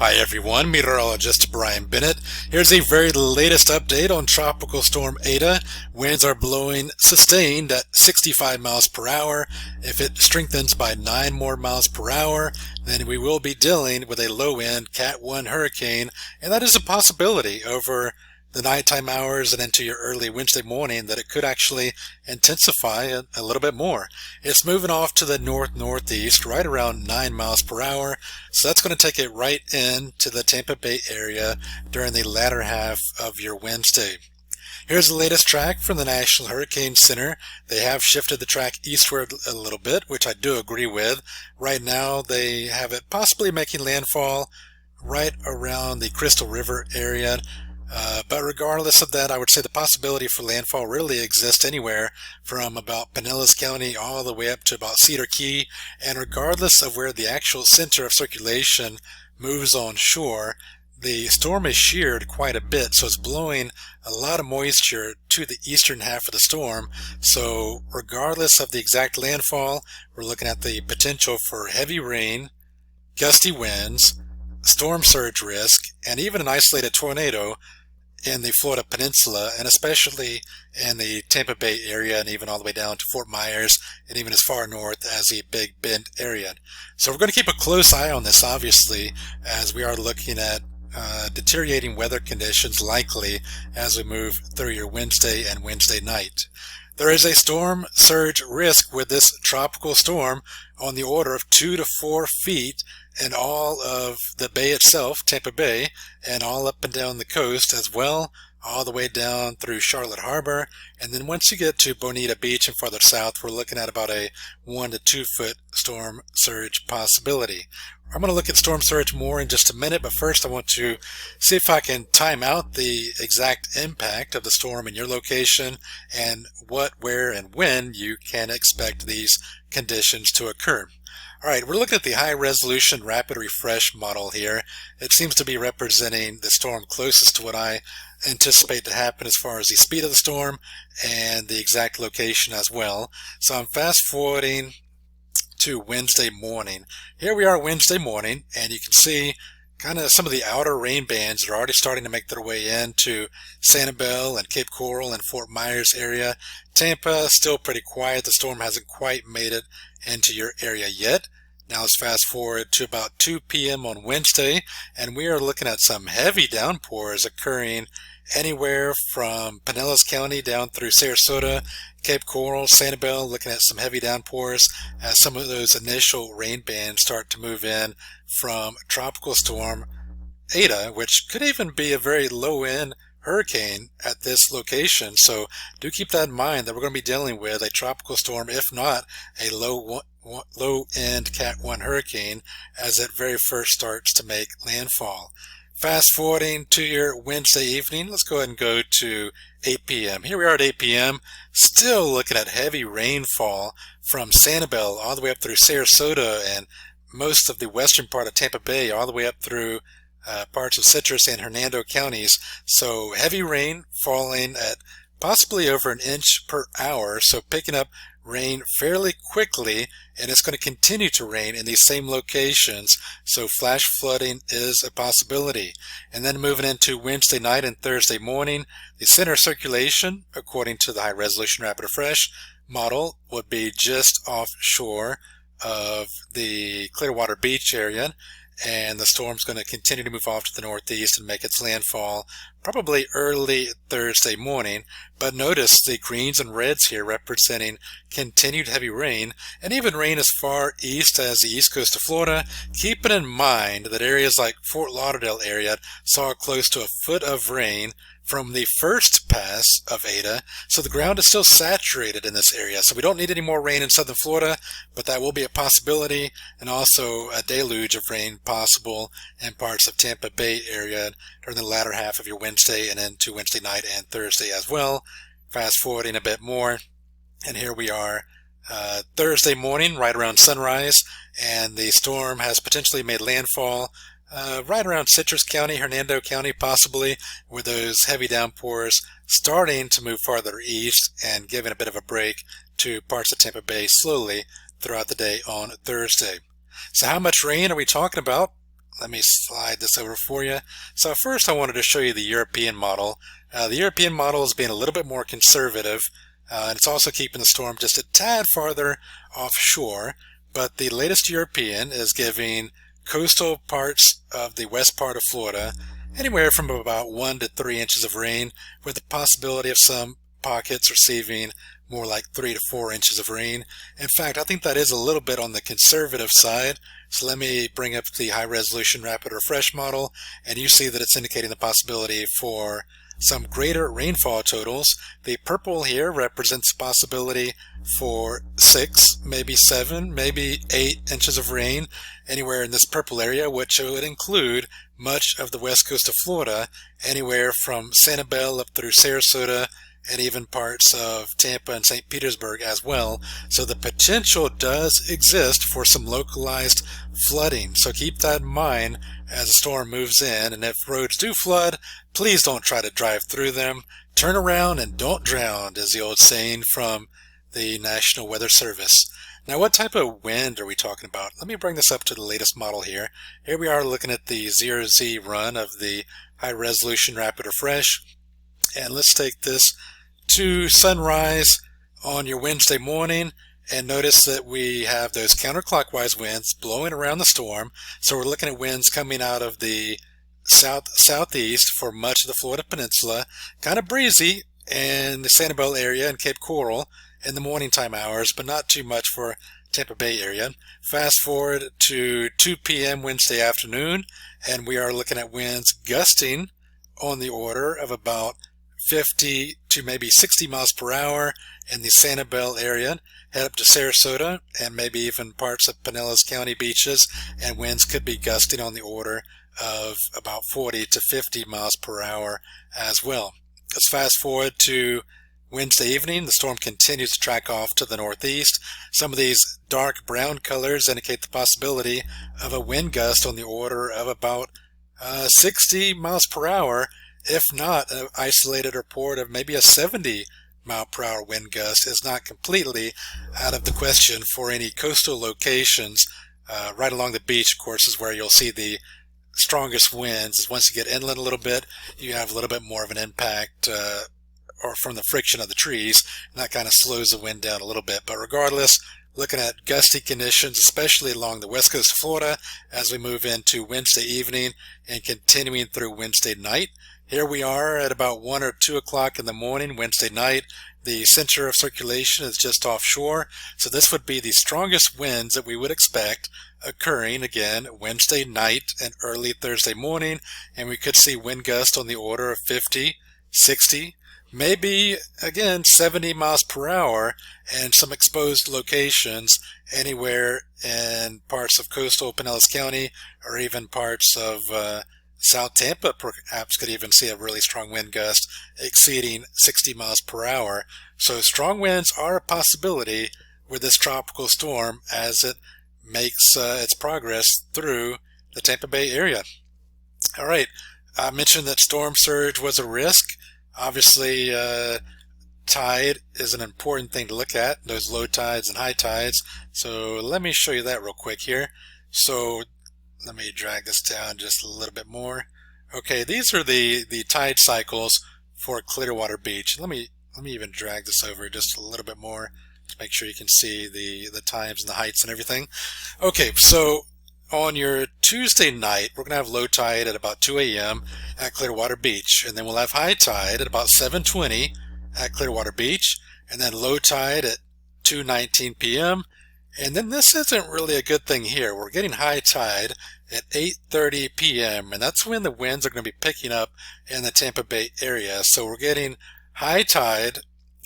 Hi everyone, meteorologist Brian Bennett. Here's a very latest update on Tropical Storm Eta. Winds are blowing sustained at 65 miles per hour. If it strengthens by 9 more miles per hour, then we will be dealing with a low-end Cat 1 hurricane, and that is a possibility over the nighttime hours and into your early Wednesday morning that it could actually intensify a little bit more. It's moving off to the north-northeast right around 9 miles per hour, so that's going to take it right into the Tampa Bay area during the latter half of your Wednesday. Here's the latest track from the National Hurricane Center. They have shifted the track eastward a little bit, which I do agree with. Right now they have it possibly making landfall right around the Crystal River area. But regardless of that, I would say the possibility for landfall really exists anywhere from about Pinellas County all the way up to about Cedar Key. And regardless of where the actual center of circulation moves on shore, the storm is sheared quite a bit, so it's blowing a lot of moisture to the eastern half of the storm. So regardless of the exact landfall, we're looking at the potential for heavy rain, gusty winds, storm surge risk, and even an isolated tornado in the Florida peninsula, and especially in the Tampa Bay area, and even all the way down to Fort Myers, and even as far north as the Big Bend area. So we're going to keep a close eye on this, obviously, as we are looking at deteriorating weather conditions likely as we move through your Wednesday and Wednesday night. There is a storm surge risk with this tropical storm on the order of 2 to 4 feet in all of the bay itself, Tampa Bay, and all up and down the coast as well, all the way down through Charlotte Harbor. And then once you get to Bonita Beach and farther south, we're looking at about a 1 to 2 foot storm surge possibility. I'm going to look at storm surge more in just a minute, but first I want to see if I can time out the exact impact of the storm in your location and what, where, and when you can expect these conditions to occur. Alright, we're looking at the high resolution rapid refresh model here. It seems to be representing the storm closest to what I anticipate to happen as far as the speed of the storm and the exact location as well. So I'm fast forwarding to Wednesday morning. Here we are Wednesday morning, and you can see kind of some of the outer rain bands that are already starting to make their way into Sanibel and Cape Coral and Fort Myers area. Tampa still pretty quiet. The storm hasn't quite made it into your area yet. Now let's fast forward to about 2 p.m. on Wednesday, and we are looking at some heavy downpours occurring anywhere from Pinellas County down through Sarasota, Cape Coral, Sanibel, looking at some heavy downpours as some of those initial rain bands start to move in from Tropical Storm Eta, which could even be a very low-end hurricane at this location. So do keep that in mind that we're going to be dealing with a tropical storm, if not a low-end Cat 1 hurricane, as it very first starts to make landfall. Fast forwarding to your Wednesday evening, let's go ahead and go to 8 p.m. Here we are at 8 p.m., still looking at heavy rainfall from Sanibel all the way up through Sarasota and most of the western part of Tampa Bay, all the way up through parts of Citrus and Hernando counties. So heavy rain falling at possibly over an inch per hour, so picking up rain fairly quickly, and it's going to continue to rain in these same locations, so flash flooding is a possibility. And then moving into Wednesday night and Thursday morning, the center circulation, according to the high resolution rapid refresh model, would be just offshore of the Clearwater Beach area, and the storm's going to continue to move off to the northeast and make its landfall probably early Thursday morning. But notice the greens and reds here representing continued heavy rain, and even rain as far east as the east coast of Florida, keeping in mind that areas like Fort Lauderdale area saw close to a foot of rain from the first pass of Eta, so the ground is still saturated in this area. So we don't need any more rain in southern Florida, but that will be a possibility, and also a deluge of rain possible in parts of Tampa Bay area during the latter half of your Wednesday and into Wednesday night and Thursday as well. Fast forwarding a bit more, and here we are Thursday morning right around sunrise, and the storm has potentially made landfall right around Citrus County, Hernando County possibly, with those heavy downpours starting to move farther east and giving a bit of a break to parts of Tampa Bay slowly throughout the day on Thursday. So how much rain are we talking about? let me slide this over for you. So first I wanted to show you the European model. The European model is being a little bit more conservative, and it's also keeping the storm just a tad farther offshore. But the latest European is giving coastal parts of the west part of Florida anywhere from about 1 to 3 inches of rain, with the possibility of some pockets receiving more like 3 to 4 inches of rain. In fact, I think that is a little bit on the conservative side. So let me bring up the high resolution rapid refresh model, and you see that it's indicating the possibility for some greater rainfall totals. The purple here represents the possibility for 6, maybe 7, maybe 8 inches of rain anywhere in this purple area, which would include much of the west coast of Florida, anywhere from Sanibel up through Sarasota, and even parts of Tampa and St. Petersburg as well. So the potential does exist for some localized flooding. So keep that in mind as the storm moves in. And if roads do flood, please don't try to drive through them. Turn around and don't drown, is the old saying from the National Weather Service. Now, what type of wind are we talking about? Let me bring this up to the latest model here. Here we are looking at the 0Z run of the high resolution rapid refresh. And let's take this to sunrise on your Wednesday morning, and notice that we have those counterclockwise winds blowing around the storm. So we're looking at winds coming out of the southeast for much of the Florida peninsula, kind of breezy in the Sanibel area and Cape Coral in the morning time hours, but not too much for Tampa Bay area. Fast forward to 2 p.m. Wednesday afternoon, and we are looking at winds gusting on the order of about 50 to maybe 60 miles per hour in the Sanibel area. Head up to Sarasota and maybe even parts of Pinellas County beaches, and winds could be gusting on the order of about 40 to 50 miles per hour as well. Let's fast forward to Wednesday evening. The storm continues to track off to the northeast. Some of these dark brown colors indicate the possibility of a wind gust on the order of about 60 miles per hour, if not an isolated report of maybe a 70 mile per hour wind gust is not completely out of the question for any coastal locations. Right along the beach, of course, is where you'll see the strongest winds. Once you get inland a little bit, you have a little bit more of an impact or from the friction of the trees, and that kind of slows the wind down a little bit. But regardless, looking at gusty conditions, especially along the west coast of Florida as we move into Wednesday evening and continuing through Wednesday night. Here we are at about 1 or 2 o'clock in the morning Wednesday night. The center of circulation is just offshore, so this would be the strongest winds that we would expect occurring again Wednesday night and early Thursday morning, and we could see wind gusts on the order of 50, 60, maybe again 70 miles per hour, and some exposed locations anywhere in parts of coastal Pinellas County or even parts of South Tampa. Perhaps could even see a really strong wind gust exceeding 60 miles per hour. So strong winds are a possibility with this tropical storm as it makes its progress through the Tampa Bay area. All right, I mentioned that storm surge was a risk. Obviously, tide is an important thing to look at, those low tides and high tides. So let me show you that real quick here. So let me drag this down just a little bit more. Okay, these are the tide cycles for Clearwater Beach. Let me even drag this over just a little bit more to make sure you can see the times and the heights and everything. Okay, so on your Tuesday night, we're going to have low tide at about 2 a.m. at Clearwater Beach, and then we'll have high tide at about 7:20 at Clearwater Beach, and then low tide at 2:19 p.m. And then this isn't really a good thing here. We're getting high tide at 8:30 p.m. and that's when the winds are going to be picking up in the Tampa Bay area. So we're getting high tide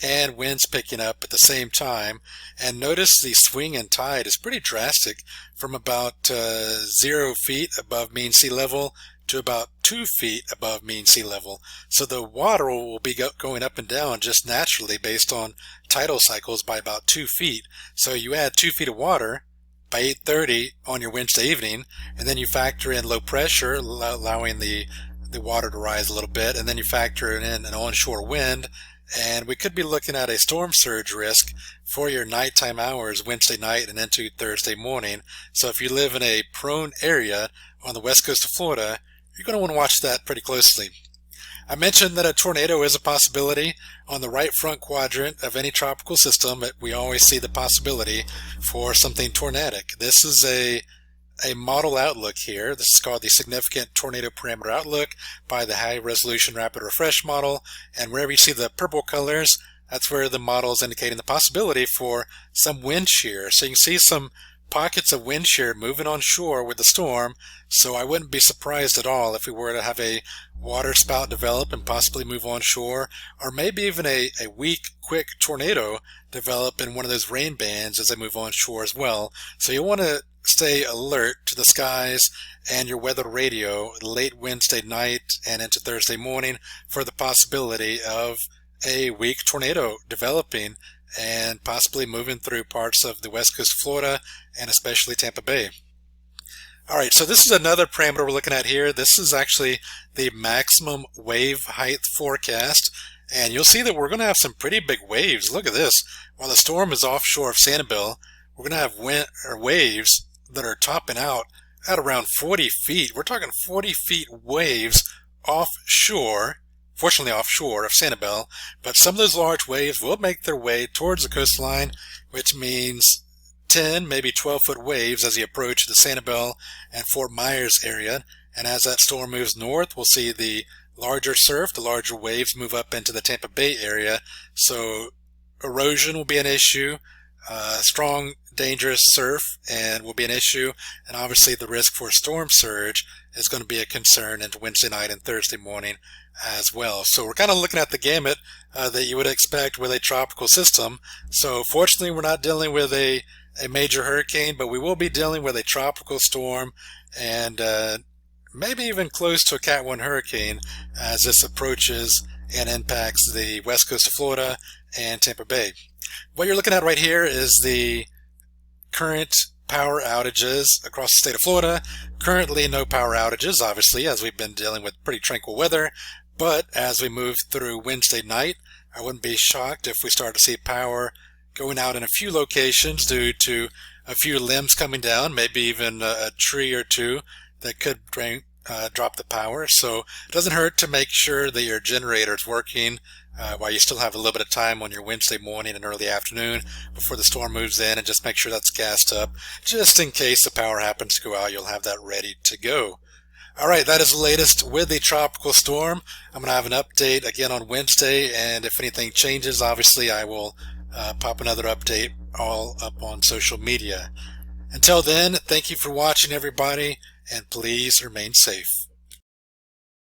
and winds picking up at the same time. And notice the swing in tide is pretty drastic, from about 0 feet above mean sea level to about 2 feet above mean sea level. So the water will be going up and down just naturally based on tidal cycles by about 2 feet. So you add 2 feet of water by 8:30 on your Wednesday evening, and then you factor in low pressure, allowing the water to rise a little bit, and then you factor in an onshore wind, and we could be looking at a storm surge risk for your nighttime hours Wednesday night and into Thursday morning. So if you live in a prone area on the west coast of Florida, you're going to want to watch that pretty closely. I mentioned that a tornado is a possibility on the right front quadrant of any tropical system. We always see the possibility for something tornadic. This is a model outlook here. This is called the Significant Tornado Parameter Outlook by the High Resolution Rapid Refresh model. And wherever you see the purple colors, that's where the model is indicating the possibility for some wind shear. So you can see some pockets of wind shear moving on shore with the storm. So I wouldn't be surprised at all if we were to have a waterspout develop and possibly move on shore, or maybe even a weak, quick tornado develop in one of those rain bands as they move on shore as well. So you want to stay alert to the skies and your weather radio late Wednesday night and into Thursday morning for the possibility of a weak tornado developing and possibly moving through parts of the west coast of Florida and especially Tampa Bay. Alright, so this is another parameter we're looking at here. This is actually the maximum wave height forecast, and you'll see that we're going to have some pretty big waves. Look at this. While the storm is offshore of Sanibel, we're going to have waves that are topping out at around 40 feet. We're talking 40 feet waves offshore, fortunately offshore of Sanibel, but some of those large waves will make their way towards the coastline, which means 10, maybe 12-foot waves as you approach the Sanibel and Fort Myers area. And as that storm moves north, we'll see the larger surf, the larger waves move up into the Tampa Bay area. So erosion will be an issue. Strong, dangerous surf and will be an issue. And obviously the risk for storm surge is going to be a concern into Wednesday night and Thursday morning as well. So we're kind of looking at the gamut that you would expect with a tropical system. So fortunately, we're not dealing with a major hurricane, but we will be dealing with a tropical storm and maybe even close to a Cat 1 hurricane as this approaches and impacts the west coast of Florida and Tampa Bay. What you're looking at right here is the current power outages across the state of Florida. Currently no power outages, obviously, as we've been dealing with pretty tranquil weather, but as we move through Wednesday night, I wouldn't be shocked if we start to see power going out in a few locations due to a few limbs coming down, maybe even a tree or two that could drop the power. So it doesn't hurt to make sure that your generator is working while you still have a little bit of time on your Wednesday morning and early afternoon before the storm moves in, and just make sure that's gassed up. Just in case the power happens to go out, you'll have that ready to go. Alright, that is the latest with the tropical storm. I'm going to have an update again on Wednesday, and if anything changes, obviously I will pop another update all up on social media. Until then, thank you for watching, everybody, and please remain safe.